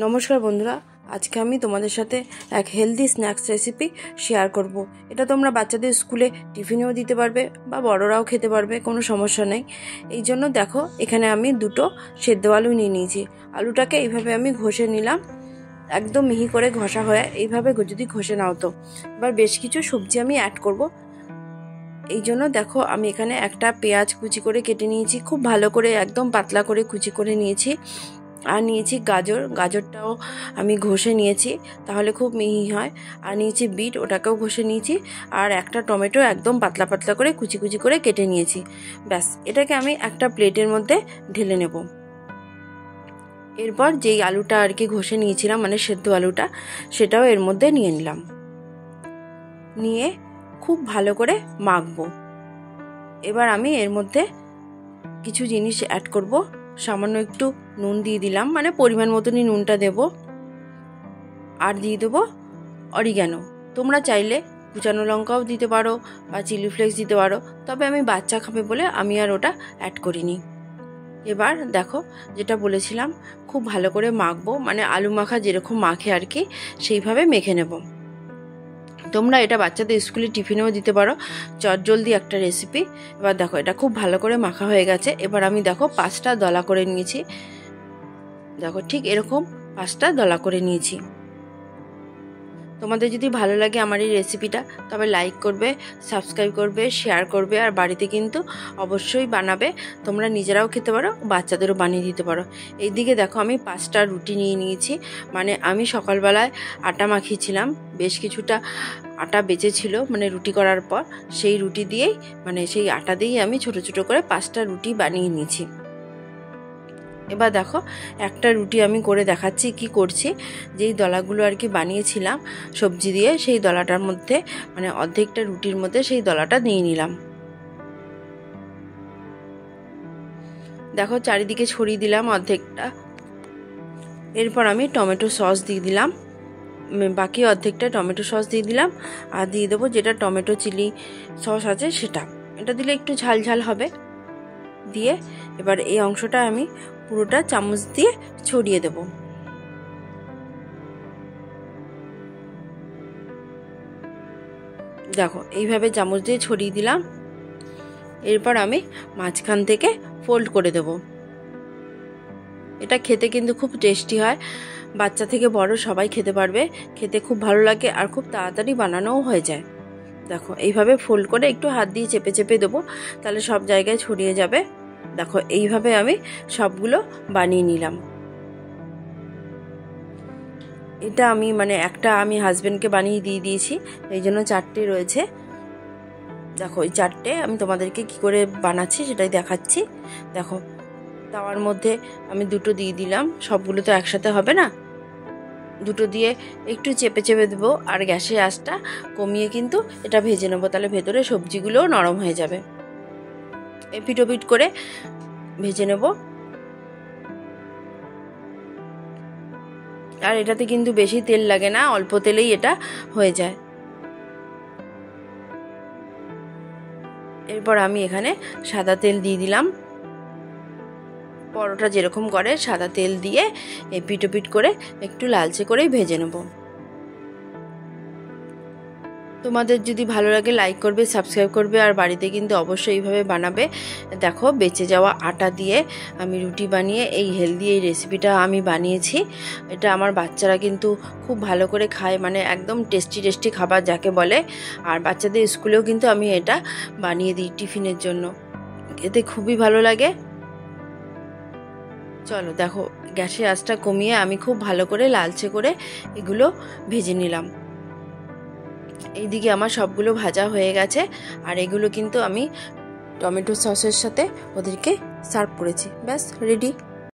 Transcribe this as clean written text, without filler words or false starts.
নমস্কার বন্ধুরা, আজকে আমি তোমাদের সাথে এক হেলদি স্ন্যাক্স রেসিপি শেয়ার করব। এটা তোমরা বাচ্চাদের স্কুলে টিফিনেও দিতে পারবে বা বড়রাও খেতে পারবে, কোনো সমস্যা নেই। এই জন্য দেখো, এখানে আমি দুটো সেদ্ধ আলু নিয়ে নিয়েছি। আলুটাকে এইভাবে আমি ঘষে নিলাম, একদম মিহি করে ঘষা হয়ে এইভাবে যদি ঘষে নাও তো। এবার বেশ কিছু সবজি আমি অ্যাড করব। এই জন্য দেখো, আমি এখানে একটা পেঁয়াজ কুচি করে কেটে নিয়েছি, খুব ভালো করে একদম পাতলা করে কুচি করে নিয়েছি। আর নিয়েছি গাজরটাও আমি ঘষে নিয়েছি, তাহলে খুব মিহি হয়। আর নিয়েছি বিট, ওটাকেও ঘষে নিয়েছি। আর একটা টমেটো একদম পাতলা পাতলা করে কুচি কুচি করে কেটে নিয়েছি। ব্যাস, এটাকে আমি একটা প্লেটের মধ্যে ঢেলে নেব। এরপর যেই আলুটা আর কি ঘষে নিয়েছিলাম, মানে সেদ্ধ আলুটা, সেটাও এর মধ্যে নিয়ে নিলাম। নিয়ে খুব ভালো করে মাখবো। এবার আমি এর মধ্যে কিছু জিনিস অ্যাড করব। সামান্য একটু নুন দিয়ে দিলাম, মানে পরিমাণ মতনই নুনটা দেব। আর দিয়ে দেবো অরিগ্যানো। তোমরা চাইলে কুচানো লঙ্কাও দিতে পারো বা চিলি ফ্লেক্স দিতে পারো, তবে আমি বাচ্চা খাবে বলে আমি আর ওটা অ্যাড করিনি। এবার দেখো, যেটা বলেছিলাম, খুব ভালো করে মাখবো, মানে আলু মাখা যেরকম মাখে আর কি, সেইভাবে মেখে নেব। তোমরা এটা বাচ্চাদের স্কুলে টিফিনেও দিতে পারো, চটজলদি একটা রেসিপি। এবার দেখো, এটা খুব ভালো করে মাখা হয়ে গেছে। এবার আমি দেখো 5টা দলা করে নিয়েছি। দেখো, ঠিক এরকম 5টা দলা করে নিয়েছি। তোমাদের যদি ভালো লাগে আমার এই রেসিপিটা, তবে লাইক করবে, সাবস্ক্রাইব করবে, শেয়ার করবে। আর বাড়িতে কিন্তু অবশ্যই বানাবে। তোমরা নিজেরাও খেতে পারো, বাচ্চাদেরও বানিয়ে দিতে পারো। এইদিকে দেখো, আমি 5টা রুটি নিয়ে নিয়েছি। মানে আমি সকালবেলায় আটা মাখিয়েছিলাম, বেশ কিছুটা আটা বেঁচেছিল, মানে রুটি করার পর সেই রুটি দিয়েই, মানে সেই আটা দিয়েই আমি ছোট ছোট করে 5টা রুটি বানিয়ে নিয়েছি। এবার দেখো, একটা রুটি আমি করে দেখাচ্ছি কি করছি। যেই দলাগুলো আর কি বানিয়েছিলাম সবজি দিয়ে, সেই দলাটার মধ্যে, মানে অর্ধেকটা রুটির মধ্যে সেই দলাটা নিয়ে নিলাম। দেখো, চারিদিকে ছড়িয়ে দিলাম অর্ধেকটা। এরপর আমি টমেটো সস দিয়ে দিলাম, বাকি অর্ধেকটা টমেটো সস দিয়ে দিলাম। আর দিয়ে দেবো যেটা টমেটো চিলি সস আছে সেটা, এটা দিলে একটু ঝাল ঝাল হবে। দিয়ে এবার এই অংশটা আমি পুরোটা চামচ দিয়ে ছড়িয়ে দেব। দেখো, এইভাবে চামচ দিয়ে ছড়িয়ে দিলাম। এরপর আমি মাঝখান থেকে ফোল্ড করে দেব। এটা খেতে কিন্তু খুব টেস্টি হয়, বাচ্চা থেকে বড় সবাই খেতে পারবে। খেতে খুব ভালো লাগে আর খুব তাড়াতাড়ি বানানোও হয়ে যায়। দেখো, এইভাবে ফোল্ড করে একটু হাত দিয়ে চেপে চেপে দেবো, তাহলে সব জায়গায় ছড়িয়ে যাবে। দেখো, এইভাবে আমি সবগুলো বানিয়ে নিলাম। এটা আমি, মানে একটা আমি হাজবেন্ডকে বানিয়ে দিয়ে দিয়েছি, এই জন্য 4টে রয়েছে। দেখো, এই 4টে আমি তোমাদেরকে কি করে বানাচ্ছি সেটাই দেখাচ্ছি। দেখো, তাওয়ার মধ্যে আমি 2টো দিয়ে দিলাম, সবগুলো তো একসাথে হবে না। 2টো দিয়ে একটু চেপে চেপে দেবো, আর গ্যাসের আঁচটা কমিয়ে কিন্তু এটা ভেজে নেবো, তাহলে ভেতরে সবজিগুলোও নরম হয়ে যাবে। এপিট ওপিট করে ভেজে নেব। আর এটাতে কিন্তু বেশি তেল লাগে না, অল্প তেলেই এটা হয়ে যায়। এরপর আমি এখানে সাদা তেল দিয়ে দিলাম। পরোটা যেরকম করে সাদা তেল দিয়ে এপিট ওপিট করে একটু লালচে করেই ভেজে নেব। তোমাদের যদি ভালো লাগে লাইক করবে, সাবস্ক্রাইব করবে। আর বাড়িতে কিন্তু অবশ্যই এইভাবে বানাবে। দেখো, বেঁচে যাওয়া আটা দিয়ে আমি রুটি বানিয়ে এই হেলদি এই রেসিপিটা আমি বানিয়েছি। এটা আমার বাচ্চারা কিন্তু খুব ভালো করে খায়, মানে একদম টেস্টি টেস্টি খাবার যাকে বলে। আর বাচ্চাদের স্কুলেও কিন্তু আমি এটা বানিয়ে দিই টিফিনের জন্য, এতে খুবই ভালো লাগে। চলো দেখো, গ্যাসের আঁচটা কমিয়ে আমি খুব ভালো করে লালচে করে এগুলো ভেজে নিলাম। এইদিকে আমার সবগুলো ভাজা হয়ে গেছে। আর এগুলো কিন্তু আমি টমেটো সসের সাথে ওদেরকে সার্ভ করেছি। ব্যাস, রেডি।